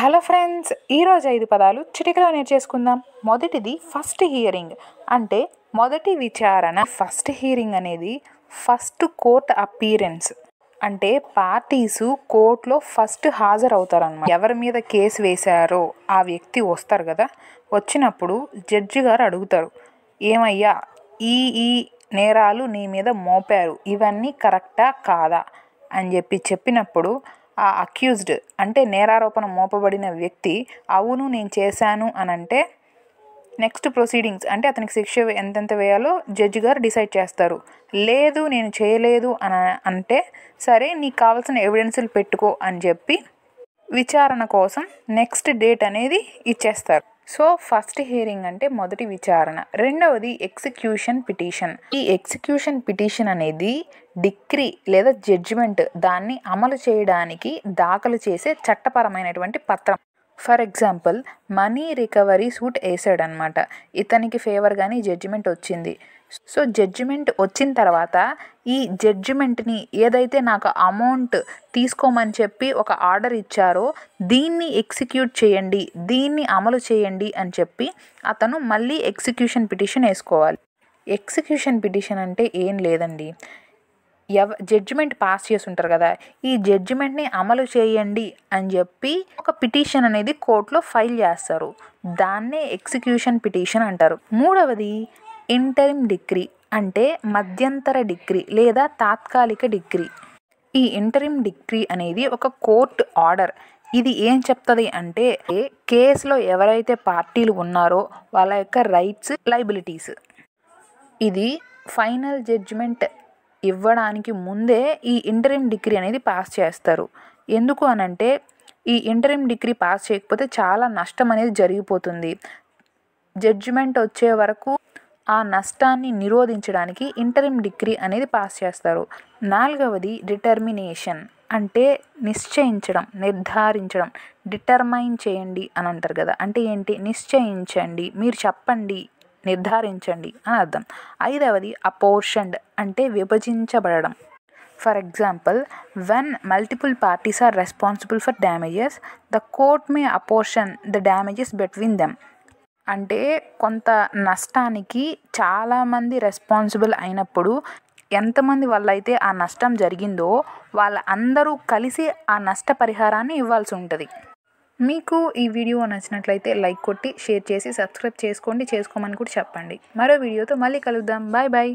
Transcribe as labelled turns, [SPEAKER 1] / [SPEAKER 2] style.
[SPEAKER 1] Hello friends, ఈరోజు 5 పదాలు చిటికలో నేర్చేసుకుందాం. మొదటిది ఫస్ట్ హియరింగ్, అంటే మొదటి విచారణ. ఫస్ట్ హియరింగ్ అనేది ఫస్ట్ కోర్ట్ అపీరెన్స్, అంటే పార్టీసు కోర్టులో ఫస్ట్ హాజరవుతారన్నమాట. ఎవరి మీద కేసు వేశారో ఆ వ్యక్తి వస్తారు కదా, వచ్చినప్పుడు జడ్జి గారు అడుగుతారు, ఏమయ్యా ఈ ఈ నేరాలు నీ మీద మోపారు, ఇవన్నీ కరెక్టా కాదా అని చెప్పినప్పుడు ఆ అక్యూజ్డ్ అంటే నేరారోపణ మోపబడిన వ్యక్తి అవును నేను చేశాను అని అంటే నెక్స్ట్ ప్రొసీడింగ్స్ అంటే అతనికి శిక్ష ఎంతెంత వేయాలో జడ్జి గారు డిసైడ్ చేస్తారు. లేదు నేను చేయలేదు అని అంటే సరే నీకు కావాల్సిన ఎవిడెన్సులు పెట్టుకో అని చెప్పి విచారణ కోసం నెక్స్ట్ డేట్ అనేది ఇచ్చేస్తారు. సో ఫస్ట్ హియరింగ్ అంటే మొదటి విచారణ. రెండవది ఎగ్జిక్యూషన్ పిటిషన్. ఈ ఎగ్జిక్యూషన్ పిటిషన్ అనేది డిక్రీ లేదా జడ్జిమెంట్ దాన్ని అమలు చేయడానికి దాఖలు చేసే చట్టపరమైనటువంటి పత్రం. For example money recovery suit వేసాడనమాట, ఇతనికి ఫేవర్గానే జడ్జిమెంట్ వచ్చింది. సో జడ్జిమెంట్ వచ్చిన తర్వాత ఈ జడ్జిమెంట్ని ఏదైతే నాకు అమౌంట్ తీసుకోమని చెప్పి ఒక ఆర్డర్ ఇచ్చారో దీన్ని ఎగ్జిక్యూట్ చేయండి, దీన్ని అమలు చేయండి అని చెప్పి అతను మళ్ళీ ఎగ్జిక్యూషన్ పిటిషన్ వేసుకోవాలి. ఎగ్జిక్యూషన్ పిటిషన్ అంటే ఏం లేదండి, జడ్జిమెంట్ పాస్ చేసి ఉంటారు కదా, ఈ జడ్జిమెంట్ని అమలు చేయండి అని చెప్పి ఒక పిటిషన్ అనేది కోర్టులో ఫైల్ చేస్తారు. దాన్నే ఎగ్జిక్యూషన్ పిటిషన్ అంటారు. మూడవది ఇంటరిమ్ డిక్రీ, అంటే మధ్యంతర డిక్రీ లేదా తాత్కాలిక డిక్రీ. ఈ ఇంటరిమ్ డిక్రీ అనేది ఒక కోర్టు ఆర్డర్. ఇది ఏం చెప్తుంది అంటే కేసులో ఎవరైతే పార్టీలు ఉన్నారో వాళ్ళ యొక్క రైట్స్, లైబిలిటీస్, ఇది ఫైనల్ జడ్జిమెంట్ ఇవ్వడానికి ముందే ఈ ఇంటరిమ్ డిక్రీ అనేది పాస్ చేస్తారు. ఎందుకు అనంటే ఈ ఇంటరిమ్ డిక్రీ పాస్ చేయకపోతే చాలా నష్టం అనేది జరిగిపోతుంది. జడ్జిమెంట్ వచ్చే వరకు ఆ నష్టాన్ని నిరోధించడానికి ఇంటరిమ్ డిక్రీ అనేది పాస్ చేస్తారు. నాలుగవది డిటర్మినేషన్, అంటే నిశ్చయించడం, నిర్ధారించడం. డిటర్మైన్ చేయండి అని అంటారు కదా, అంటే ఏంటి, నిశ్చయించండి, మీరు చెప్పండి, నిర్ధారించండి అని అర్థం. ఐదవది అపోర్షన్డ్, అంటే విభజించబడడం. For example when multiple parties are responsible for damages the court may apportion the damages between them. అంటే కొంత నష్టానికి చాలామంది రెస్పాన్సిబుల్ అయినప్పుడు ఎంతమంది వల్ల అయితే ఆ నష్టం జరిగిందో వాళ్ళ అందరూ కలిసి ఆ నష్టపరిహారాన్ని ఇవ్వాల్సి ఉంటుంది. మీకు ఈ వీడియో నచ్చినట్లయితే లైక్ కొట్టి షేర్ చేసి సబ్స్క్రైబ్ చేసుకోండి, చేసుకోమని కూడా చెప్పండి. మరో వీడియోతో మళ్ళీ కలుద్దాం. Bye bye.